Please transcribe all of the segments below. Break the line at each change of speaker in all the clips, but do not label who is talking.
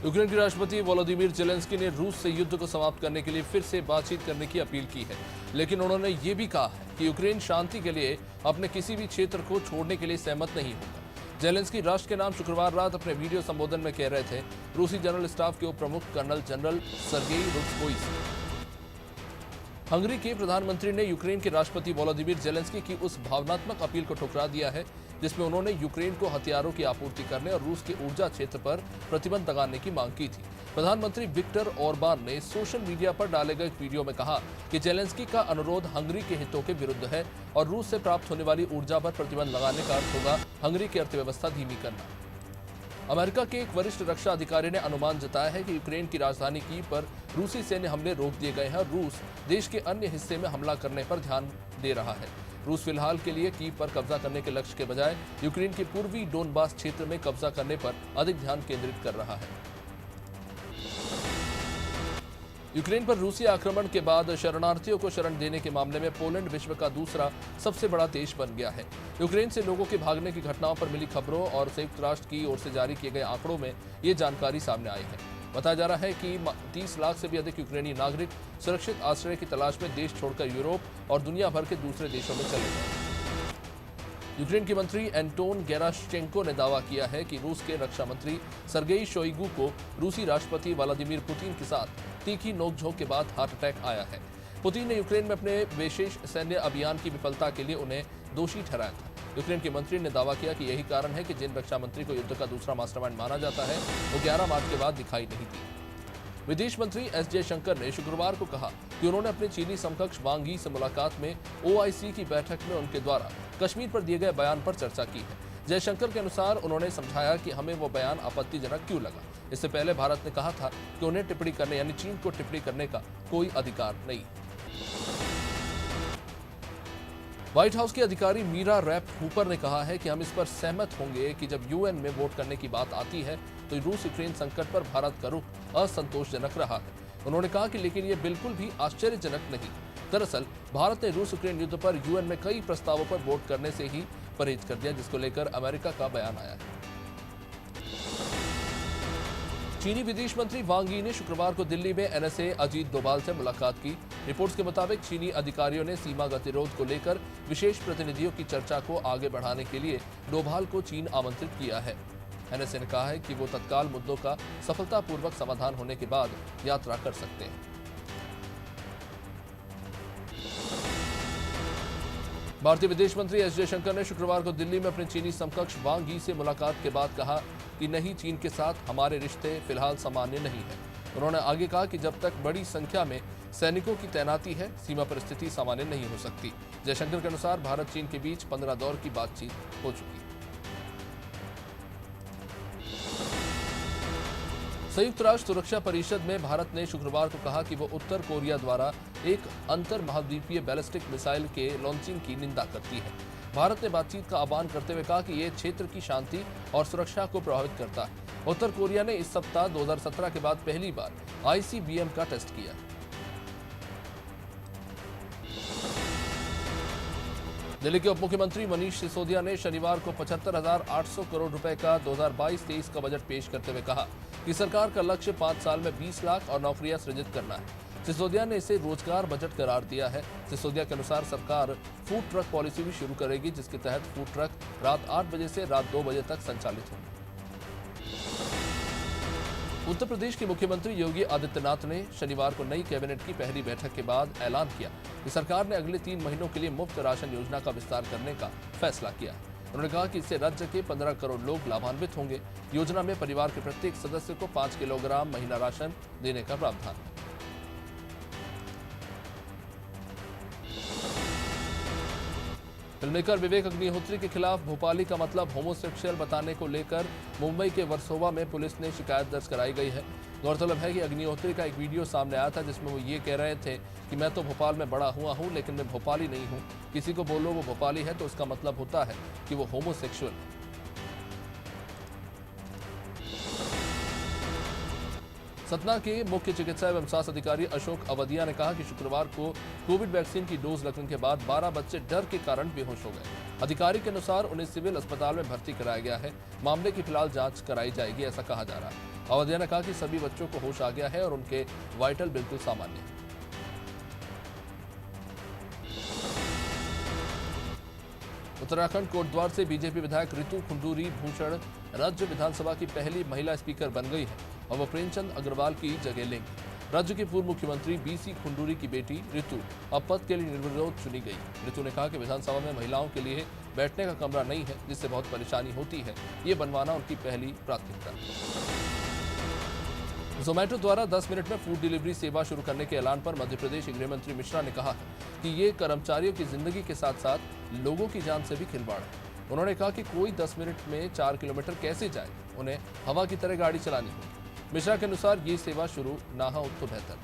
Ukraine के राष्ट्रपति Volodymyr Zelensky ने रूस से युद्ध को समाप्त करने के लिए फिर से बातचीत करने की अपील की है, लेकिन उन्होंने ये भी कहा है कि यूक्रेन शांति के लिए अपने किसी भी क्षेत्र को छोड़ने के लिए सहमत नहीं होगा। जेलेंस्की राष्ट्र के नाम शुक्रवार रात अपने वीडियो संबोधन में कह रहे थे। रूसी जनरल स्टाफ के उप प्रमुख कर्नल जनरल सर्गेई रुत्सकोइस। हंगरी के प्रधानमंत्री ने यूक्रेन के राष्ट्रपति वोलोदिमीर जेलेंस्की की उस भावनात्मक अपील को ठुकरा दिया है जिसमें उन्होंने यूक्रेन को हथियारों की आपूर्ति करने और रूस के ऊर्जा क्षेत्र पर प्रतिबंध लगाने की मांग की थी। प्रधानमंत्री विक्टर ऑरबान ने सोशल मीडिया पर डाले गए एक वीडियो में कहा कि जेलेंस्की का अनुरोध हंगरी के हितों के विरुद्ध है और रूस से प्राप्त होने वाली ऊर्जा पर प्रतिबंध लगाने का अर्थ होगा हंगरी की अर्थव्यवस्था धीमी करना। अमेरिका के एक वरिष्ठ रक्षा अधिकारी ने अनुमान जताया है कि यूक्रेन की राजधानी कीव पर रूसी सैन्य हमले रोक दिए गए हैं और रूस देश के अन्य हिस्से में हमला करने पर ध्यान दे रहा है। रूस फिलहाल के लिए कीव पर कब्जा करने के लक्ष्य के बजाय यूक्रेन के पूर्वी डोनबास क्षेत्र में कब्जा करने पर अधिक ध्यान केंद्रित कर रहा है। यूक्रेन पर रूसी आक्रमण के बाद शरणार्थियों को शरण देने के मामले में पोलैंड विश्व का दूसरा सबसे बड़ा देश बन गया है। यूक्रेन से लोगों के भागने की घटनाओं पर मिली खबरों और संयुक्त राष्ट्र की ओर से जारी किए गए आंकड़ों में ये जानकारी सामने आई है। बताया जा रहा है कि 30 लाख से भी अधिक यूक्रेनी नागरिक सुरक्षित आश्रय की तलाश में देश छोड़कर यूरोप और दुनिया भर के दूसरे देशों में चले गए। यूक्रेन के मंत्री एंटोन गेराश्चेंको ने दावा किया है कि रूस के रक्षा मंत्री सर्गेई शोइगु को रूसी राष्ट्रपति व्लादिमीर पुतिन के साथ तीखी नोकझोंक के बाद हार्ट अटैक आया है। पुतिन ने यूक्रेन में अपने विशेष सैन्य अभियान की विफलता के लिए उन्हें दोषी ठहराया था। यूक्रेन के मंत्री ने दावा किया कि यही कारण है कि जिन रक्षा मंत्री को युद्ध का दूसरा मास्टरमाइंड माना जाता है वो 11 मार्च के बाद दिखाई नहीं दी। विदेश मंत्री एस जयशंकर ने शुक्रवार को कहा कि उन्होंने अपने चीनी समकक्ष वांग यी से मुलाकात में ओआईसी की बैठक में उनके द्वारा कश्मीर पर दिए गए बयान पर चर्चा की है। जयशंकर के अनुसार उन्होंने समझाया कि हमें वो बयान आपत्तिजनक क्यों लगा। इससे पहले भारत ने कहा था कि उन्हें टिप्पणी करने यानी चीन को टिप्पणी करने का कोई अधिकार नहीं। व्हाइट हाउस की अधिकारी मीरा रैप हूपर ने कहा है कि हम इस पर सहमत होंगे कि जब यूएन में वोट करने की बात आती है तो रूस यूक्रेन संकट पर भारत का रुख असंतोषजनक रहा है। उन्होंने कहा कि लेकिन ये बिल्कुल भी आश्चर्यजनक नहीं। दरअसल भारत ने रूस यूक्रेन युद्ध पर यूएन में कई प्रस्तावों पर वोट करने से ही परहेज कर दिया, जिसको लेकर अमेरिका का बयान आया है। चीनी विदेश मंत्री वांग यी ने शुक्रवार को दिल्ली में एनएसए अजीत डोभाल से मुलाकात की। रिपोर्ट्स के मुताबिक चीनी अधिकारियों ने सीमा गतिरोध को लेकर विशेष प्रतिनिधियों की चर्चा को आगे बढ़ाने के लिए डोभाल को चीन आमंत्रित किया है। एनएसए ने कहा है कि वो तत्काल मुद्दों का सफलतापूर्वक समाधान होने के बाद यात्रा कर सकते हैं। भारतीय विदेश मंत्री एस जयशंकर ने शुक्रवार को दिल्ली में अपने चीनी समकक्ष वांग यी से मुलाकात के बाद कहा कि नहीं, चीन के साथ हमारे रिश्ते फिलहाल सामान्य नहीं है। उन्होंने आगे कहा कि जब तक बड़ी संख्या में सैनिकों की तैनाती है, सीमा पर स्थिति सामान्य नहीं हो सकती। जयशंकर के अनुसार भारत चीन के बीच 15 दौर की बातचीत हो चुकी है। संयुक्त राष्ट्र सुरक्षा परिषद में भारत ने शुक्रवार को कहा कि वो उत्तर कोरिया द्वारा एक अंतर महाद्वीपीय बैलिस्टिक मिसाइल के लॉन्चिंग की निंदा करती है। भारत ने बातचीत का आह्वान करते हुए कहा कि यह क्षेत्र की शांति और सुरक्षा को प्रभावित करता है। उत्तर कोरिया ने इस सप्ताह 2017 के बाद पहली बार आईसीबीएम का टेस्ट किया। दिल्ली के उप मुख्यमंत्री मनीष सिसोदिया ने शनिवार को 75,800 करोड़ रुपए का 2022-23 का बजट पेश करते हुए कहा कि सरकार का लक्ष्य 5 साल में 20 लाख और नौकरियां सृजित करना है। सिसोदिया ने इसे रोजगार बजट करार दिया है। सिसोदिया के अनुसार सरकार फूड ट्रक पॉलिसी भी शुरू करेगी, जिसके तहत फूड ट्रक रात 8 बजे से रात 2 बजे तक संचालित होंगे। उत्तर प्रदेश के मुख्यमंत्री योगी आदित्यनाथ ने शनिवार को नई कैबिनेट की पहली बैठक के बाद ऐलान किया कि सरकार ने अगले 3 महीनों के लिए मुफ्त राशन योजना का विस्तार करने का फैसला किया है। उन्होंने कहा कि इससे राज्य के 15 करोड़ लोग लाभान्वित होंगे। योजना में परिवार के प्रत्येक सदस्य को 5 किलोग्राम महीना राशन देने का प्रावधान है। फिल्ममेकर विवेक अग्निहोत्री के खिलाफ भोपाली का मतलब होमोसेक्सुअल बताने को लेकर मुंबई के वर्सोवा में पुलिस ने शिकायत दर्ज कराई गई है। गौरतलब है कि अग्निहोत्री का एक वीडियो सामने आया था जिसमें वो ये कह रहे थे कि मैं तो भोपाल में बड़ा हुआ हूं, लेकिन मैं भोपाली नहीं हूं। किसी को बोलो वो भोपाली है तो उसका मतलब होता है कि वो होमोसेक्सुअल है। सतना के मुख्य चिकित्सा एवं स्वास्थ्य अधिकारी अशोक अवधिया ने कहा कि शुक्रवार को कोविड वैक्सीन की डोज लगने के बाद 12 बच्चे डर के कारण बेहोश हो गए। अधिकारी के अनुसार उन्हें सिविल अस्पताल में भर्ती कराया गया है। मामले की फिलहाल जांच कराई जाएगी, ऐसा कहा जा रहा है। अवधिया ने कहा कि सभी बच्चों को होश आ गया है और उनके वाइटल बिल्कुल सामान्य हैं। उत्तराखंड कोटद्वार से बीजेपी विधायक ऋतु खुंडूरी भूषण राज्य विधानसभा की पहली महिला स्पीकर बन गई है और वो प्रेमचंद अग्रवाल की जगह लेंगी। राज्य के पूर्व मुख्यमंत्री बीसी खुंडूरी की बेटी ऋतु अब पद के लिए निर्विरोध चुनी गई। ऋतु ने कहा कि विधानसभा में महिलाओं के लिए बैठने का कमरा नहीं है, जिससे बहुत परेशानी होती है। ये बनवाना उनकी पहली प्राथमिकता है। जोमैटो द्वारा 10 मिनट में फूड डिलीवरी सेवा शुरू करने के ऐलान पर मध्य प्रदेश गृह मंत्री मिश्रा ने कहा है कि ये कर्मचारियों की जिंदगी के साथ साथ लोगों की जान से भी खिलवाड़ है। उन्होंने कहा कि कोई 10 मिनट में 4 किलोमीटर कैसे जाए, उन्हें हवा की तरह गाड़ी चलानी होगी। मिश्रा के अनुसार ये सेवा शुरू ना हो तो बेहतर।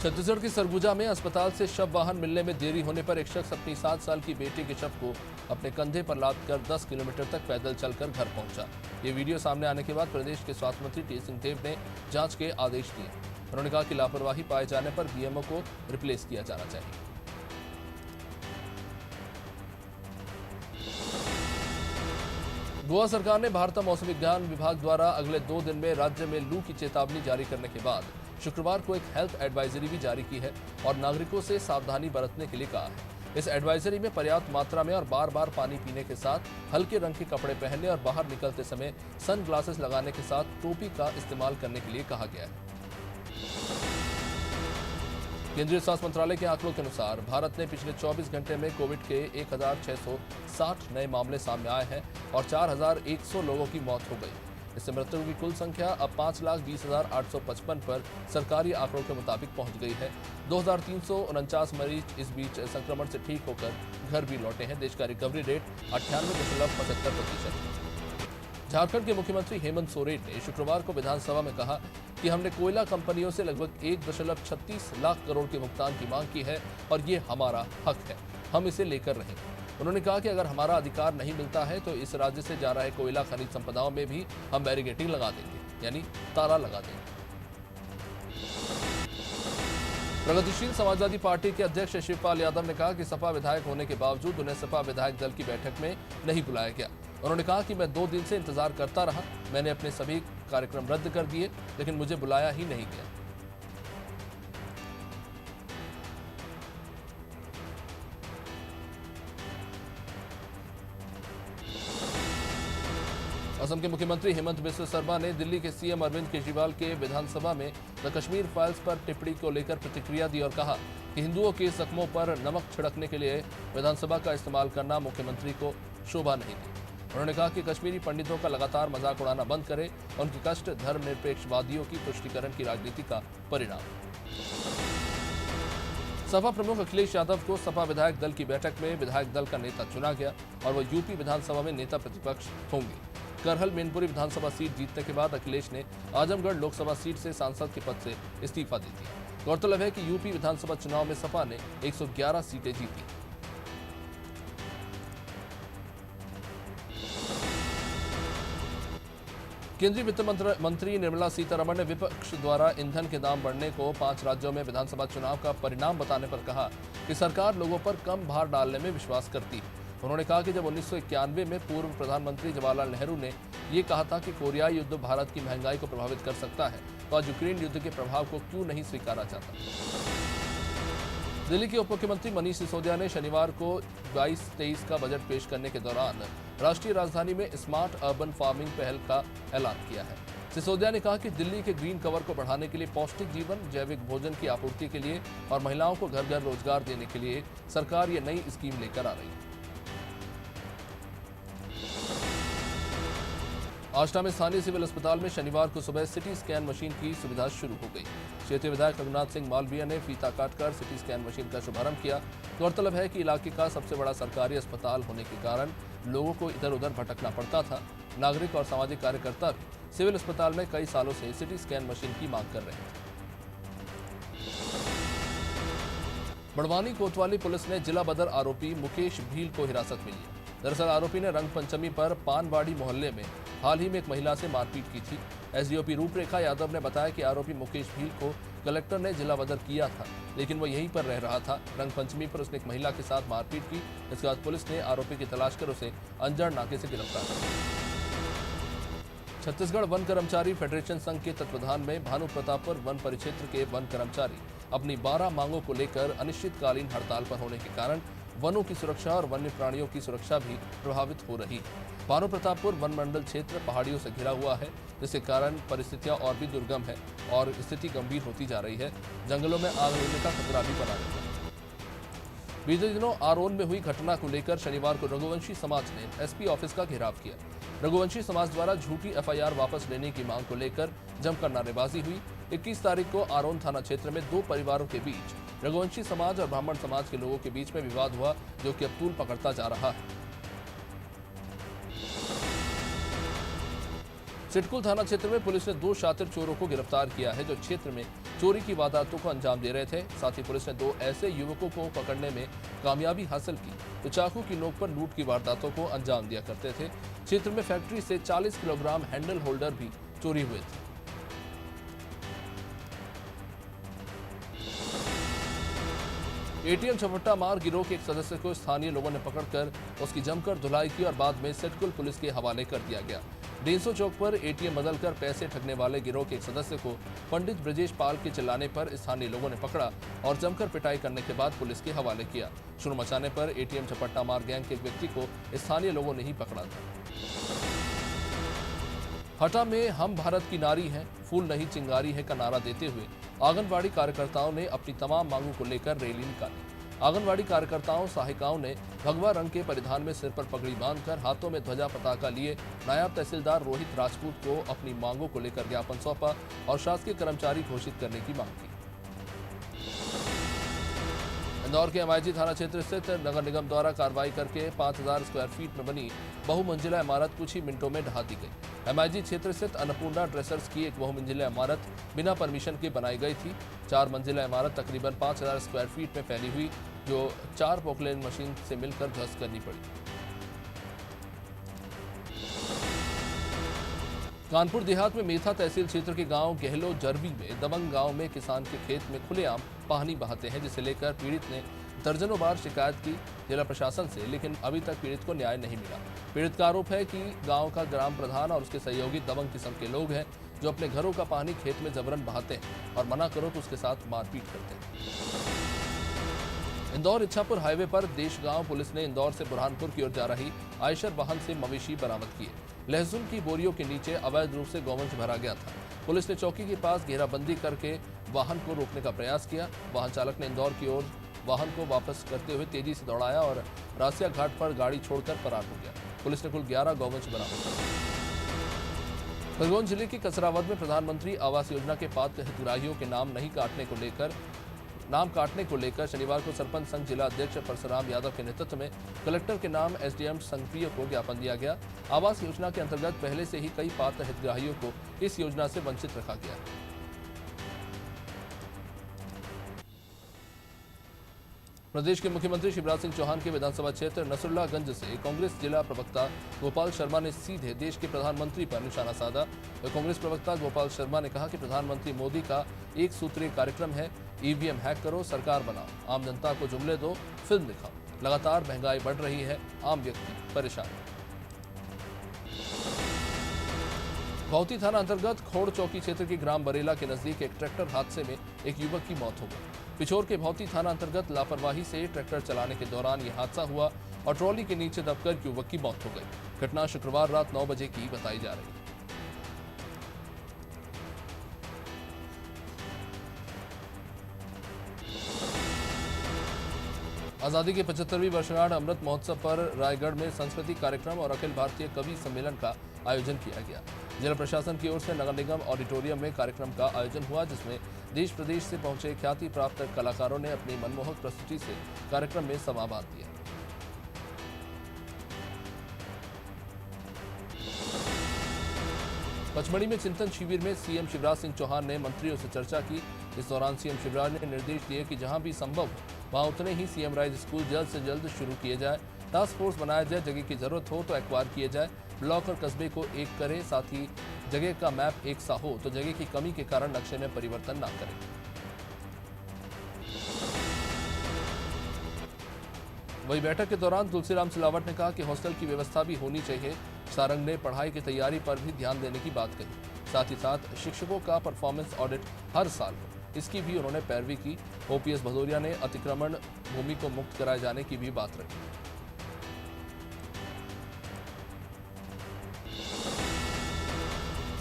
छत्तीसगढ़ के सरगुजा में अस्पताल से शव वाहन मिलने में देरी होने पर एक शख्स अपनी 7 साल की बेटी के शव को अपने कंधे पर लाद कर 10 किलोमीटर तक पैदल चलकर घर पहुंचा। ये वीडियो सामने आने के बाद प्रदेश के स्वास्थ्य मंत्री टी सिंहदेव ने जांच के आदेश दिए। उन्होंने कहा कि लापरवाही पाए जाने पर बीएमओ को रिप्लेस किया जाना चाहिए। गोवा सरकार ने भारतीय मौसम विज्ञान विभाग द्वारा अगले 2 दिन में राज्य में लू की चेतावनी जारी करने के बाद शुक्रवार को एक हेल्थ एडवाइजरी भी जारी की है और नागरिकों से सावधानी बरतने के लिए कहा है। इस एडवाइजरी में पर्याप्त मात्रा में और बार बार पानी पीने के साथ हल्के रंग के कपड़े पहनने और बाहर निकलते समय सन ग्लासेस लगाने के साथ टोपी का इस्तेमाल करने के लिए कहा गया है। केंद्रीय स्वास्थ्य मंत्रालय के आंकड़ों के अनुसार भारत ने पिछले 24 घंटे में कोविड के 1660 नए मामले सामने आए हैं और 4100 लोगों की मौत हो गई। इससे मृतकों की कुल संख्या अब 5,20,855 पर सरकारी आंकड़ों के मुताबिक पहुंच गई है। 2349 मरीज इस बीच संक्रमण से ठीक होकर घर भी लौटे हैं। देश का रिकवरी रेट 98.75% है। झारखंड के मुख्यमंत्री हेमंत सोरेन ने शुक्रवार को विधानसभा में कहा कि हमने कोयला कंपनियों से लगभग 1.36 लाख करोड़ के भुगतान की मांग की है और ये हमारा हक है, हम इसे लेकर रहेंगे। उन्होंने कहा कि अगर हमारा अधिकार नहीं मिलता है तो इस राज्य से जा रहे कोयला खनिज संपदाओं में भी हम बैरिकेडिंग लगा देंगे, यानी ताला लगा देंगे। प्रगतिशील समाजवादी पार्टी के अध्यक्ष शिवपाल यादव ने कहा कि सपा विधायक होने के बावजूद उन्हें सपा विधायक दल की बैठक में नहीं बुलाया गया। उन्होंने कहा कि मैं 2 दिन से इंतजार करता रहा, मैंने अपने सभी कार्यक्रम रद्द कर दिए, लेकिन मुझे बुलाया ही नहीं गया। असम के मुख्यमंत्री हेमंत बिस्वा शर्मा ने दिल्ली के सीएम अरविंद केजरीवाल के विधानसभा में द कश्मीर फाइल्स पर टिप्पणी को लेकर प्रतिक्रिया दी और कहा कि हिंदुओं के जख्मों पर नमक छिड़कने के लिए विधानसभा का इस्तेमाल करना मुख्यमंत्री को शोभा नहीं दी। उन्होंने कहा कि कश्मीरी पंडितों का लगातार मजाक उड़ाना बंद करें, उनकी कष्ट धर्मनिरपेक्षवादियों की तुष्टीकरण की राजनीति का परिणाम। सपा प्रमुख अखिलेश यादव को सपा विधायक दल की बैठक में विधायक दल का नेता चुना गया और वो यूपी विधानसभा में नेता प्रतिपक्ष होंगे। करहल मैनपुरी विधानसभा सीट जीतने के बाद अखिलेश ने आजमगढ़ लोकसभा सीट से सांसद के पद से इस्तीफा दे दिया। गौरतलब है कि यूपी विधानसभा चुनाव में सपा ने 111 सीटें जीती। केंद्रीय वित्त मंत्री निर्मला सीतारमण ने विपक्ष द्वारा ईंधन के दाम बढ़ने को 5 राज्यों में विधानसभा चुनाव का परिणाम बताने पर कहा कि सरकार लोगों पर कम भार डालने में विश्वास करती है। उन्होंने कहा कि जब 1991 में पूर्व प्रधानमंत्री जवाहरलाल नेहरू ने ये कहा था कि कोरियाई युद्ध भारत की महंगाई को प्रभावित कर सकता है, तो आज यूक्रेन युद्ध के प्रभाव को क्यों नहीं स्वीकारा जाता। दिल्ली के उप मुख्यमंत्री मनीष सिसोदिया ने शनिवार को 22-23 का बजट पेश करने के दौरान राष्ट्रीय राजधानी में स्मार्ट अर्बन फार्मिंग पहल का ऐलान किया है। सिसोदिया ने कहा कि दिल्ली के ग्रीन कवर को बढ़ाने के लिए पौष्टिक जीवन, जैविक भोजन की आपूर्ति के लिए और महिलाओं को घर घर रोजगार देने के लिए सरकार ये नई स्कीम लेकर आ रही है। आष्टा में स्थानीय सिविल अस्पताल में शनिवार को सुबह सिटी स्कैन मशीन की सुविधा शुरू हो गई। क्षेत्रीय विधायक रघुनाथ सिंह मालवीय ने फीता काटकर सिटी स्कैन मशीन का शुभारंभ किया। गौरतलब है कि इलाके का सबसे बड़ा सरकारी अस्पताल होने के कारण लोगों को इधर उधर भटकना पड़ता था। नागरिक और सामाजिक कार्यकर्ता भी सिविल अस्पताल में कई सालों से सिटी स्कैन मशीन की मांग कर रहे हैं। बड़वानी कोतवाली पुलिस ने जिला बदर आरोपी मुकेश भील को हिरासत में लिया। दरअसल आरोपी ने रंग पंचमी पर पानवाड़ी मोहल्ले में हाल ही में एक महिला से मारपीट की थी। एसडीओपी रूपरेखा यादव ने बताया कि आरोपी मुकेश भील को कलेक्टर ने जिला बदर किया था, लेकिन वह यहीं पर रह रहा था। रंग पंचमी पर उसने एक महिला के साथ मारपीट की। इसके बाद पुलिस ने आरोपी की तलाश कर उसे अंजड़ नाके से गिरफ्तार किया। छत्तीसगढ़ वन कर्मचारी फेडरेशन संघ के तत्वाधान में भानु प्रतापपुर वन परिक्षेत्र के वन कर्मचारी अपनी 12 मांगों को लेकर अनिश्चितकालीन हड़ताल पर होने के कारण वनों की सुरक्षा और वन्य प्राणियों की सुरक्षा भी प्रभावित हो रही है। भानु प्रतापपुर वन मंडल क्षेत्र पहाड़ियों से घिरा हुआ है, जिसके कारण परिस्थितियां और भी दुर्गम है और स्थिति गंभीर होती जा रही है। जंगलों में आग लगने का खतरा भी बना रहता है। बीते दिनों आरोन में हुई घटना को लेकर शनिवार को रघुवंशी समाज ने एसपी ऑफिस का घेराव किया। रघुवंशी समाज द्वारा झूठी एफआईआर वापस लेने की मांग को लेकर जमकर नारेबाजी हुई। 21 तारीख को आरोन थाना क्षेत्र में 2 परिवारों के बीच रघुवंशी समाज और ब्राह्मण समाज के लोगों के बीच में विवाद हुआ, जो कि अब तूल पकड़ता जा रहा है। सिडकुल थाना क्षेत्र में पुलिस ने 2 शातिर चोरों को गिरफ्तार किया है, जो क्षेत्र में चोरी की वारदातों को अंजाम दे रहे थे। साथ ही पुलिस ने 2 ऐसे युवकों को पकड़ने में कामयाबी हासिल की, जो चाकू की नोक पर लूट की वारदातों को अंजाम दिया करते थे। क्षेत्र में फैक्ट्री से 40 किलोग्राम हैंडल होल्डर भी चोरी हुए थे। एटीएम झपट्टा मार गिरोह के एक सदस्य को स्थानीय लोगों ने पकड़कर उसकी जमकर धुलाई की और बाद में सिडकुल पुलिस के हवाले कर दिया गया। डेंसो चौक पर एटीएम बदलकर पैसे ठगने वाले गिरोह के एक सदस्य को पंडित ब्रजेश पाल के चिल्लाने पर स्थानीय लोगों ने पकड़ा और जमकर पिटाई करने के बाद पुलिस के हवाले किया। शोर मचाने पर एटीएम झपट्टा मार गैंग के एक व्यक्ति को स्थानीय लोगों ने ही पकड़ा था। हटा में हम भारत की नारी हैं, फूल नहीं चिंगारी है का नारा देते हुए आंगनबाड़ी कार्यकर्ताओं ने अपनी तमाम मांगों को लेकर रैली निकाली। आंगनबाड़ी कार्यकर्ताओं सहायिकाओं ने भगवा रंग के परिधान में सिर पर पगड़ी बांधकर हाथों में ध्वजा पताका लिए नायब तहसीलदार रोहित राजपूत को अपनी मांगों को लेकर ज्ञापन सौंपा और शासकीय कर्मचारी घोषित करने की मांग की। इंदौर के एमआईजी थाना क्षेत्र स्थित नगर निगम द्वारा कार्रवाई करके 5000 स्क्वायर फीट में बनी बहुमंजिला इमारत कुछ ही मिनटों में ढहा दी गई। एमआईजी क्षेत्र स्थित अन्नपूर्णा ड्रेसर्स की एक बहुमंजिला इमारत बिना परमिशन के बनाई गई थी। 4 मंजिला इमारत तकरीबन 5000 स्क्वायर फीट में फैली हुई, जो 4 पोकलेन मशीन से मिलकर ध्वस्त करनी पड़ी। कानपुर देहात में मेथा तहसील क्षेत्र के गांव गहलो जरवी में दबंग गांव में किसान के खेत में खुलेआम पानी बहाते हैं, जिसे लेकर पीड़ित ने दर्जनों बार शिकायत की जिला प्रशासन से, लेकिन अभी तक पीड़ित को न्याय नहीं मिला। पीड़ित का आरोप है कि गांव का ग्राम प्रधान और उसके सहयोगी दबंग किस्म के लोग हैं, जो अपने घरों का पानी खेत में जबरन बहाते हैं और मना करो तो उसके साथ मारपीट करते हैं। इंदौर इच्छापुर हाईवे पर देशगांव पुलिस ने इंदौर से बुरहानपुर की ओर जा रही आयशर वाहन से मवेशी बरामद किए। लहसुन की बोरियों के नीचे अवैध रूप से गौवंश भरा गया था। पुलिस ने चौकी के पास घेराबंदी करके वाहन को रोकने का प्रयास किया। वाहन चालक ने इंदौर की ओर वाहन को वापस करते हुए तेजी से दौड़ाया और रासिया घाट पर गाड़ी छोड़कर फरार हो गया। पुलिस ने कुल 11 गौवंश बरामद किए। खरगोन जिले के कसरावद में प्रधानमंत्री आवास योजना के पात्र हितग्राहियों के नाम काटने को लेकर शनिवार को सरपंच संघ जिला अध्यक्ष परशुराम यादव के नेतृत्व में कलेक्टर के नाम एसडीएम संघप्रिय को ज्ञापन दिया गया। आवास योजना के अंतर्गत पहले से ही कई पात्र हितग्राहियों को इस योजना से वंचित रखा गया। प्रदेश के मुख्यमंत्री शिवराज सिंह चौहान के विधानसभा क्षेत्र नसरुल्लागंज से कांग्रेस जिला प्रवक्ता गोपाल शर्मा ने सीधे देश के प्रधानमंत्री पर निशाना साधा। कांग्रेस प्रवक्ता गोपाल शर्मा ने कहा कि प्रधानमंत्री मोदी का एक सूत्रीय कार्यक्रम है, ईवीएम हैक करो, सरकार बनाओ, आम जनता को जुमले दो, फिल्म दिखाओ। लगातार महंगाई बढ़ रही है, आम व्यक्ति परेशान। भौती थाना अंतर्गत खोड़ चौकी क्षेत्र के ग्राम बरेला के नजदीक एक ट्रैक्टर हादसे में एक युवक की मौत हो गई। पिछोर के भौती थाना अंतर्गत लापरवाही से ट्रैक्टर चलाने के दौरान यह हादसा हुआ और ट्रॉली के नीचे दबकर युवक की मौत हो गई। घटना शुक्रवार रात 9 बजे की बताई जा रही है। आजादी के 75वीं वर्षगांठ अमृत महोत्सव पर रायगढ़ में सांस्कृतिक कार्यक्रम और अखिल भारतीय कवि सम्मेलन का आयोजन किया गया। जिला प्रशासन की ओर से नगर निगम ऑडिटोरियम में कार्यक्रम का आयोजन हुआ, जिसमें देश प्रदेश से पहुंचे ख्याति प्राप्त कलाकारों ने अपनी मनमोहक प्रस्तुति से कार्यक्रम में समा बांध दिया। पचमढ़ी में चिंतन शिविर में सीएम शिवराज सिंह चौहान ने मंत्रियों से चर्चा की। इस दौरान सीएम शिवराज ने निर्देश दिए कि जहां भी संभव हो वहां उतने ही सीएम राइज स्कूल जल्द से जल्द शुरू किए जाए। टास्क फोर्स बनाया जाए, जगह की जरूरत हो तो एक्वायर किए जाए, ब्लॉक और कस्बे को एक करें, साथ ही जगह का मैप एक सा हो तो जगह की कमी के कारण नक्शे में परिवर्तन न करें। वही बैठक के दौरान तुलसीराम सिलावट ने कहा कि हॉस्टल की व्यवस्था भी होनी चाहिए। सारंग ने पढ़ाई की तैयारी पर भी ध्यान देने की बात कही। साथ ही साथ शिक्षकों का परफॉर्मेंस ऑडिट हर साल हो, इसकी भी उन्होंने पैरवी की। ओपीएस भदौरिया ने अतिक्रमण भूमि को मुक्त कराए जाने की भी बात रखी।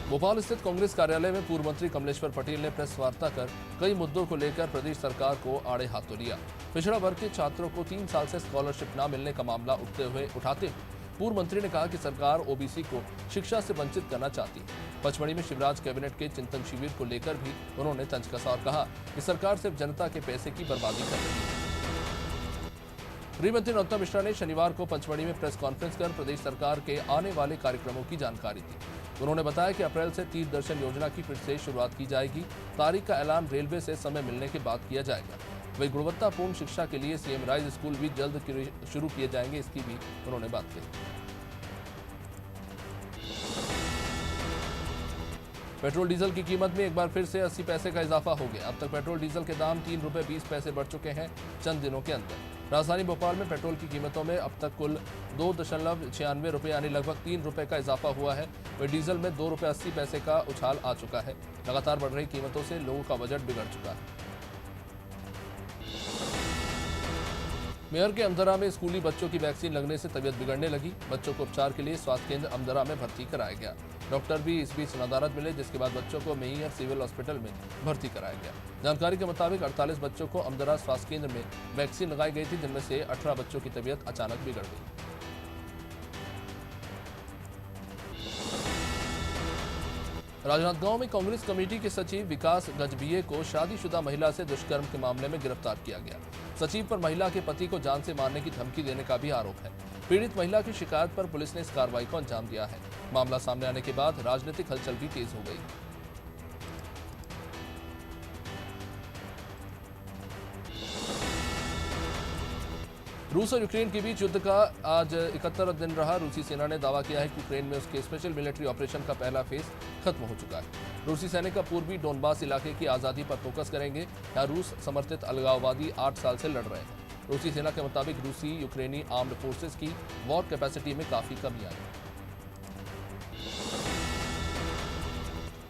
भोपाल स्थित कांग्रेस कार्यालय में पूर्व मंत्री कमलेश्वर पटेल ने प्रेस वार्ता कर कई मुद्दों को लेकर प्रदेश सरकार को आड़े हाथों लिया। पिछड़ा वर्ग के छात्रों को 3 साल से स्कॉलरशिप न मिलने का मामला उठाते हुए पूर्व मंत्री ने कहा कि सरकार ओबीसी को शिक्षा से वंचित करना चाहती है। पचमढ़ी में शिवराज कैबिनेट के चिंतन शिविर को लेकर भी उन्होंने तंज कसा और कहा कि सरकार सिर्फ जनता के पैसे की बर्बादी कर रही है। गृह मंत्री नरोत्तम मिश्रा ने शनिवार को पचमढ़ी में प्रेस कॉन्फ्रेंस कर प्रदेश सरकार के आने वाले कार्यक्रमों की जानकारी दी। उन्होंने बताया कि अप्रैल से तीर्थ दर्शन योजना की फिर से शुरुआत की जाएगी। तारीख का ऐलान रेलवे से समय मिलने के बाद किया जाएगा। वही गुणवत्तापूर्ण शिक्षा के लिए सीएम राइज स्कूल भी जल्द शुरू किए जाएंगे, इसकी भी उन्होंने बात कही। पेट्रोल डीजल की कीमत में एक बार फिर से 80 पैसे का इजाफा हो गया। अब तक पेट्रोल डीजल के दाम 3 रुपये 20 पैसे बढ़ चुके हैं चंद दिनों के अंदर। राजधानी भोपाल में पेट्रोल की कीमतों में अब तक कुल 2.96 रुपये यानी लगभग 3 रुपये का इजाफा हुआ है। वही डीजल में 2 रुपये 80 पैसे का उछाल आ चुका है। लगातार बढ़ रही कीमतों से लोगों का बजट बिगड़ चुका है। मेयर के अमदरा में स्कूली बच्चों की वैक्सीन लगने से तबीयत बिगड़ने लगी। बच्चों को उपचार के लिए स्वास्थ्य केंद्र अमदरा में भर्ती कराया गया। डॉक्टर भी इस बीच नदारद मिले, जिसके बाद बच्चों को मेयर सिविल हॉस्पिटल में भर्ती कराया गया। जानकारी के मुताबिक 48 बच्चों को अमदरा स्वास्थ्य केंद्र में वैक्सीन लगाई गई थी, जिनमें से 18 बच्चों की तबीयत अचानक बिगड़ गई। राजनांदगांव में कांग्रेस कमेटी के सचिव विकास गजभिये को शादीशुदा महिला से दुष्कर्म के मामले में गिरफ्तार किया गया। सचिव पर महिला के पति को जान से मारने की धमकी देने का भी आरोप है। पीड़ित महिला की शिकायत पर पुलिस ने इस कार्रवाई को अंजाम दिया है। मामला सामने आने के बाद राजनीतिक हलचल भी तेज हो गई। रूस और यूक्रेन के बीच युद्ध का आज 71 दिन रहा। रूसी सेना ने दावा किया है कि यूक्रेन में उसके स्पेशल मिलिट्री ऑपरेशन का पहला फेज खत्म हो चुका है। रूसी सैनिक का पूर्वी डोनबास इलाके की आज़ादी पर फोकस करेंगे। यहाँ रूस समर्थित अलगाववादी 8 साल से लड़ रहे हैं। रूसी सेना के मुताबिक रूसी यूक्रेनी आर्म्ड फोर्सेस की वॉर कैपेसिटी में काफी कमी आई।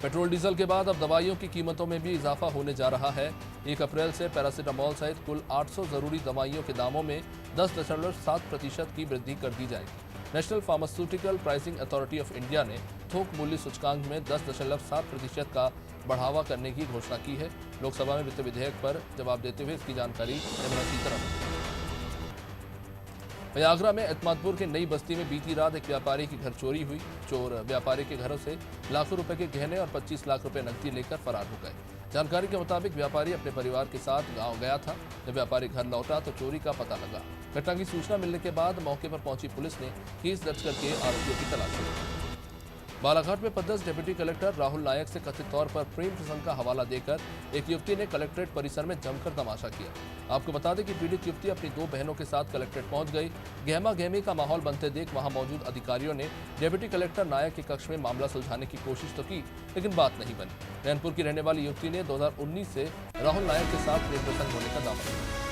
पेट्रोल डीजल के बाद अब दवाइयों की कीमतों में भी इजाफा होने जा रहा है। 1 अप्रैल से पैरासीटामोल सहित कुल 800 जरूरी दवाइयों के दामों में 10.7% की वृद्धि कर दी जाएगी। National pharmaceutical pricing authority of India ने थोक मूल्य सूचकांक में 10.7% का बढ़ावा करने की घोषणा की है। लोकसभा में वित्त विधेयक पर जवाब देते हुए इसकी जानकारी निर्मला सीतारमण। आगरा में एतमादपुर के नई बस्ती में बीती रात एक व्यापारी की घर चोरी हुई। चोर व्यापारी के घरों से लाखों रुपए के गहने और 25 लाख रुपए नकदी लेकर फरार हो गए। जानकारी के मुताबिक व्यापारी अपने परिवार के साथ गांव गया था। जब व्यापारी घर लौटा तो चोरी का पता लगा। घटना की सूचना मिलने के बाद मौके पर पहुंची पुलिस ने केस दर्ज करके आरोपियों की तलाश शुरू। बालाघाट में पदस्थ डिप्टी कलेक्टर राहुल नायक से कथित तौर पर प्रेम प्रसंग का हवाला देकर एक युवती ने कलेक्ट्रेट परिसर में जमकर तमाशा किया। आपको बता दें कि पीड़ित युवती अपनी 2 बहनों के साथ कलेक्ट्रेट पहुंच गई। गहमा गहमी का माहौल बनते देख वहां मौजूद अधिकारियों ने डिप्टी कलेक्टर नायक के कक्ष में मामला सुलझाने की कोशिश तो की, लेकिन बात नहीं बनी। नैनपुर की रहने वाली युवती ने 2019 से राहुल नायक के साथ प्रेम प्रसंग होने का दावा किया।